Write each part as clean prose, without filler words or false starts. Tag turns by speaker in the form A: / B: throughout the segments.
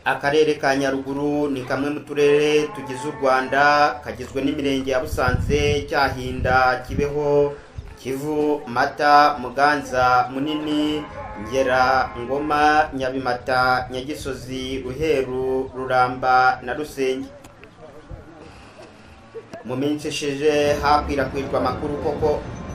A: Akarere ka Nyaruguru ni kamwe mu turere tugize Rwanda, kagizwe n'imirenge ya Busanze, Cyahinda, Kibeho, Kivu, Mata, Muganza, Munini, Ngera, Ngoma, Nyabimata, Nyagisozi, Ruheru, Ruramba na Rusenge. Mu minsi ishize hakwirakwijwe amakuru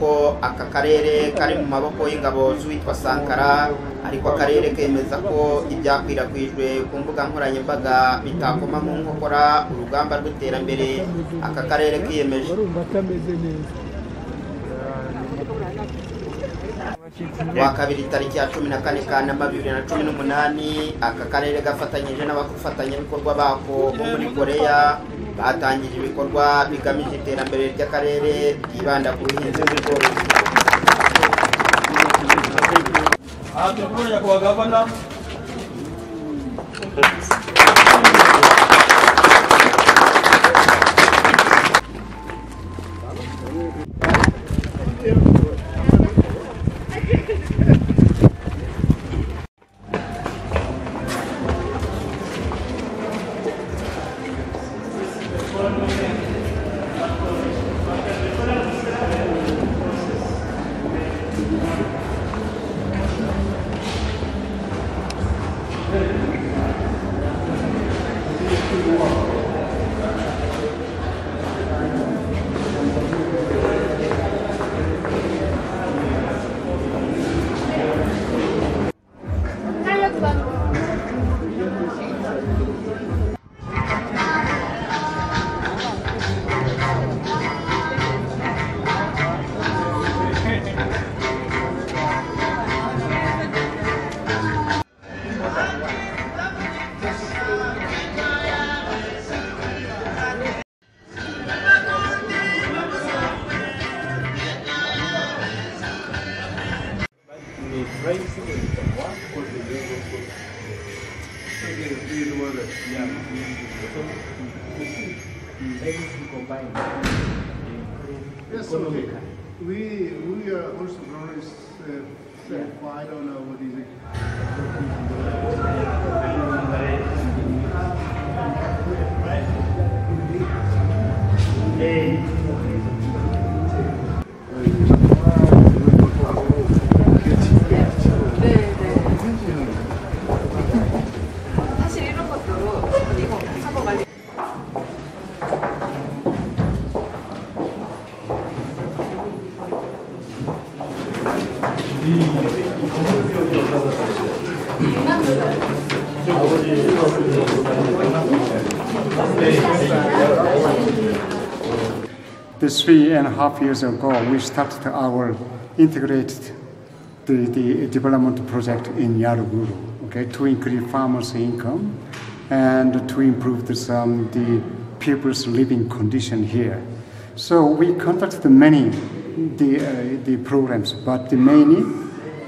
A: ko aka karere kari mu maboko y'ingabo z'uwitwa Sankara, ariko akarere kemeza ko ibyakwirakwijwe ku mbuga nkoranyambaga bitakoma mu nkokora urugamba rw'iterambere aka karere kiyemeje. Wa kabiri tariki ya 14 Kanama 2018 aka karere gafatanyije n'abafatanyabikorwa bako bo muri Korea batangije ibikorwa bigamije iterambere ry'akarere ryibanda ku buhinzi bw'ubworozi.
B: Tunakuja kwa gavana.
C: Yes, we are also growers. I don't know what is it.
D: This 3.5 years ago, we started our integrated the development project in Nyaruguru, okay, to increase farmers' income and to improve the people's living condition here. So we conducted many the programs, but mainly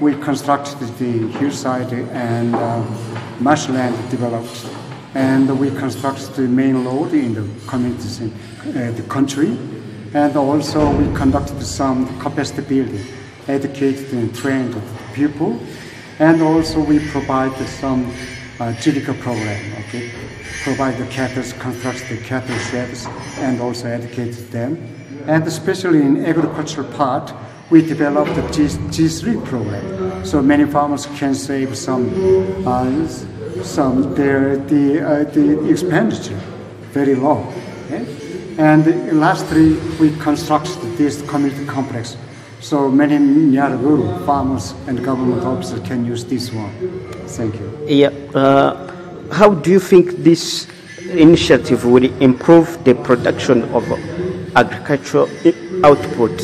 D: we constructed the hillside and marshland developed, and we constructed the main road in the communities in the country. And also we conducted some capacity building, educated and trained people, and also we provided some GDK program, okay? Provide the cattle, construct the cattle sheds, and also educated them. And especially in agricultural part, we developed the G3 program, so many farmers can save the expenditure very low. Okay? And lastly, we constructed this community complex, so many Nyaruguru farmers and government officers can use this one. Thank you.
A: Yeah. How do you think this initiative will improve the production of agricultural output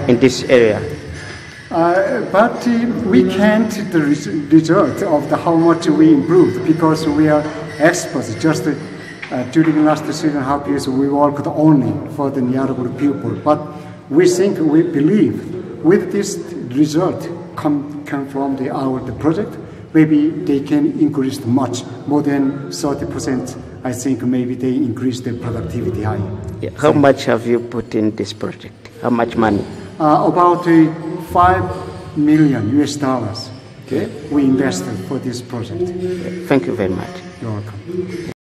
A: in this area?
D: But we can't the result of how much we improved, because we are experts. Just during the last 3.5 years, we worked only for the Nyaruguru people. But we believe with this result come from the project, maybe they can increase much more than 30%. I think maybe they increase their productivity higher.
A: Yeah. How much have you put in this project? How much money?
D: About $5 million US. Okay, we invested for this project.
A: Thank you very much.
D: You're welcome.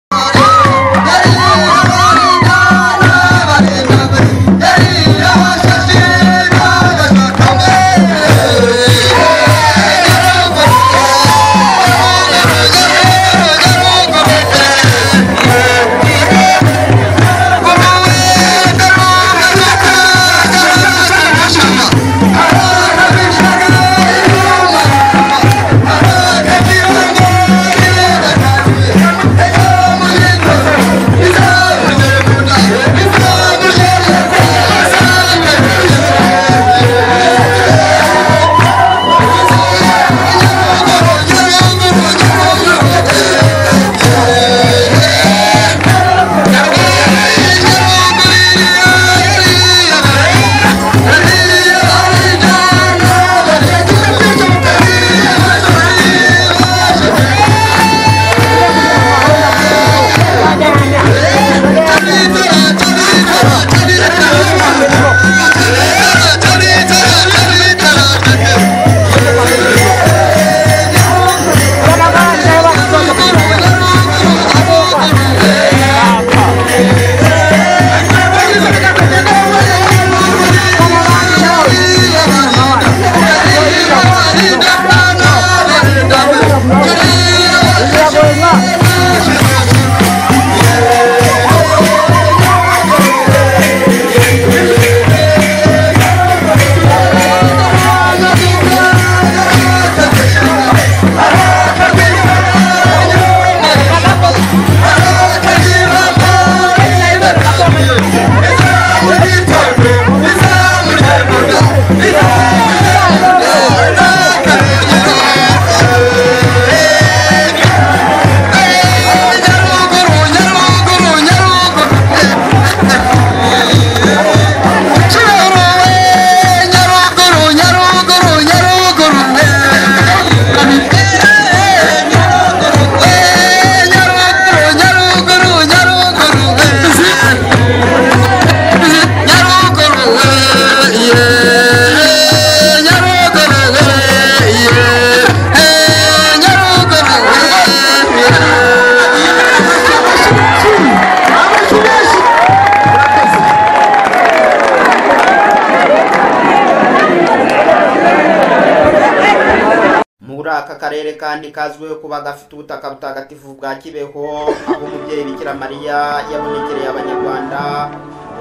A: aka karere kandi kazwiho kuba gafite ubutaka butagatifu bwa Kibeho, aho umubyeyi Bikira Mariya yabonekereye abanyarwanda,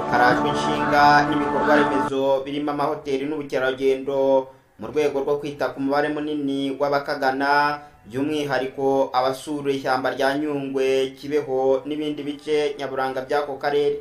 A: karajwe inshinga n'ibikorwa remezo birimo amahoteli n'ubukerarugendo mu rwego rwo kwita ku mubare munini w'abakagana, by'umwihariko abasura ishyamba rya Nyungwe, Kibeho n'ibindi bice nyaburanga by'ako karere.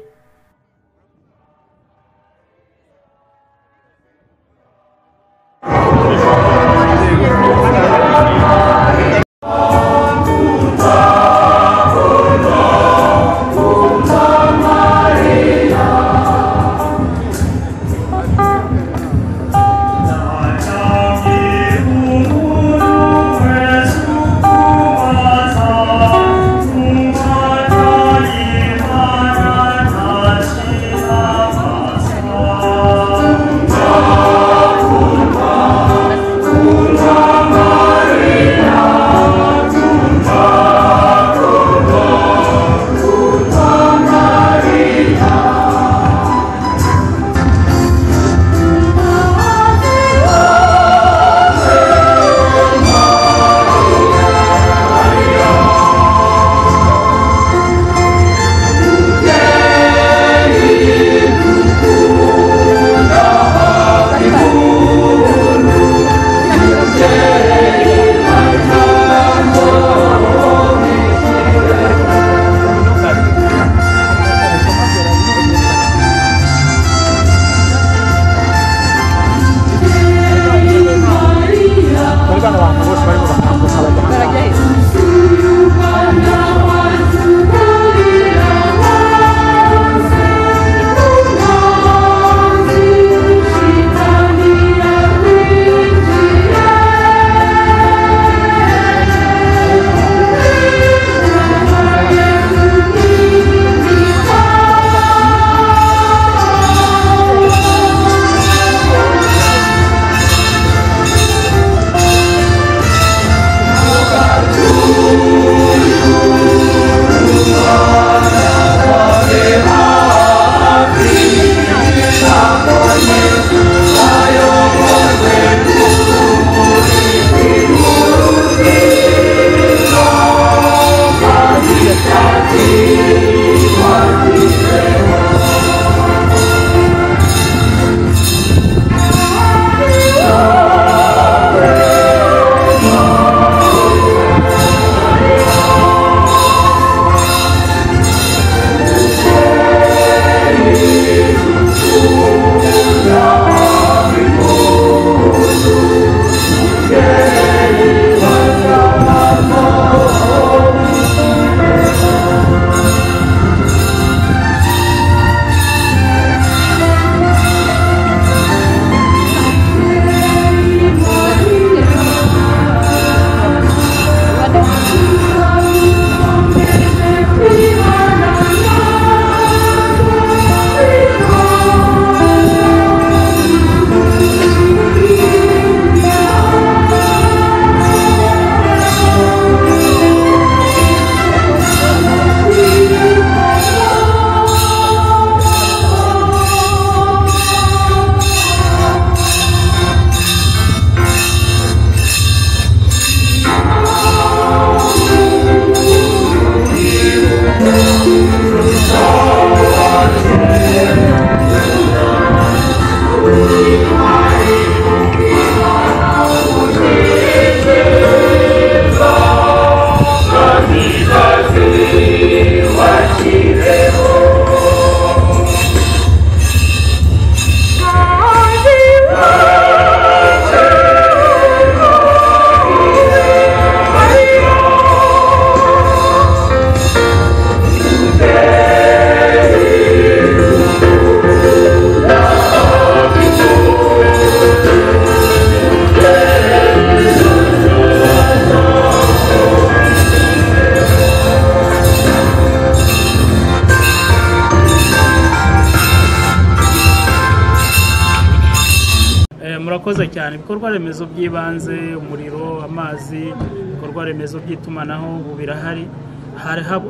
E: murakoze cyane. Ibikorwa remezo by'ibanze, umuriro, amazi, ibikorwa remezo by'itumanaho ubu birahari.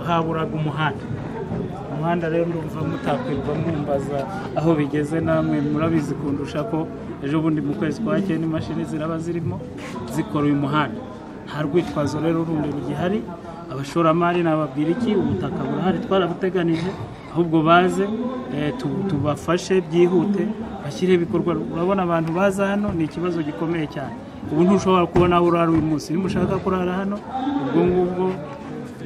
E: Haburaga umuhanda rero ndumva mutakwirwa mumbaza aho bigeze, namwe murabizi kundusha ko ejo bundi mu kwezi kwa cyenda imashini ziraba zirimo zikora uyu muhanda. Nta rwitwazo rero rundi rugihari. Abashoramari nababwira iki, ubutaka burahari twarabuteganije, ahubwo baze tubafashe byihute bashyire ibikorwa. Urabona abantu baza hano ni ikibazo gikomeye cyane. Ubu ntushobora kubona aho urara uyu munsi, nimushaka kurara hano ubwo ngubwo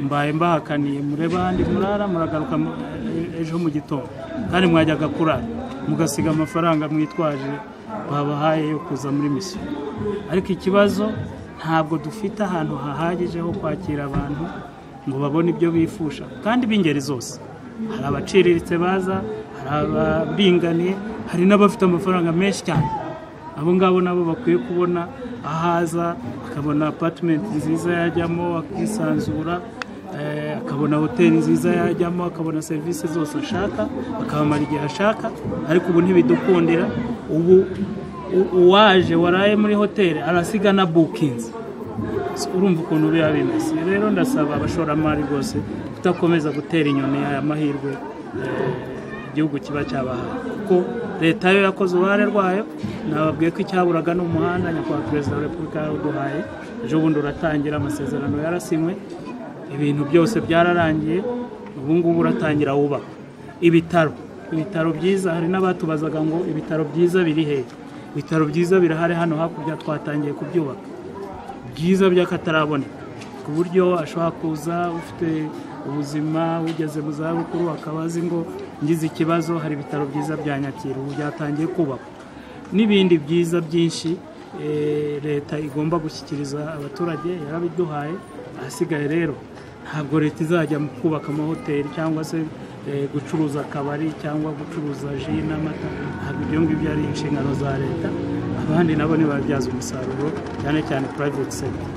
E: mbaye mbahakaniye mureba ahandi murara, muragaruka ejo mu gitondo, kandi mwajyaga kurara mugasiga amafaranga mwitwaje babahaye yo kuza muri misiyo. Ariko ikibazo ntabwo dufite ahantu hahagije ho kwakira abantu ngo babone ibyo bifusha, kandi b'ingeri zose. Hari abaciriritse baza, hari abaringaniye, hari n'abafite amafaranga menshi cyane. Abo ngabo nabo bakwiye kubona ahaza, akabona apartment nziza yajyamo akisanzura, akabona hoteli nziza yajyamo, akabona serivisi zose ashaka, akabamara igihe ashaka. Ariko ubu ntibidukundira. Ubu uwaje waraye muri hoteli arasiga na bookings. Urumva ukuntu biba bimeze. Rero ndasaba abashoramari rwose kutakomeza gutera inyoni aya mahirwe igihugu kiba cyabahaye, kuko leta yo yakoze uruhare rwayo. Nababwiye ko icyaburaga n'umuhanda, nyakubahwa perezida wa repubulika yaruduhaye, ejo bundi uratangira, amasezerano yarasinywe, ibintu byose byararangiye. Ubu ngubu uratangira wubaka ibitaro byiza. Hari n'abatubazaga ngo ibitaro byiza biri hehe. Ibitaro byiza birahari hano hakurya, twatangiye kubyubaka, byiza by'akataraboneka, ku buryo ashobora kuza ufite ubuzima, ugeze mu zabukuru, akaba azi ngo ngize ikibazo hari ibitaro byiza bya Nyakira. Ubu byatangiye kubakwa, n'ibindi byiza byinshi leta igomba gushyikiriza abaturage yarabiduhaye. Ahasigaye rero ntabwo leta izajya mu kubaka amahoteli cyangwa se gucuruza akabari cyangwa gucuruza ji n'amata. Ntabwo ibyo ngibyo ari inshingano za leta. Abandi nabo ntibabyaza umusaruro, cyane cyane private sector.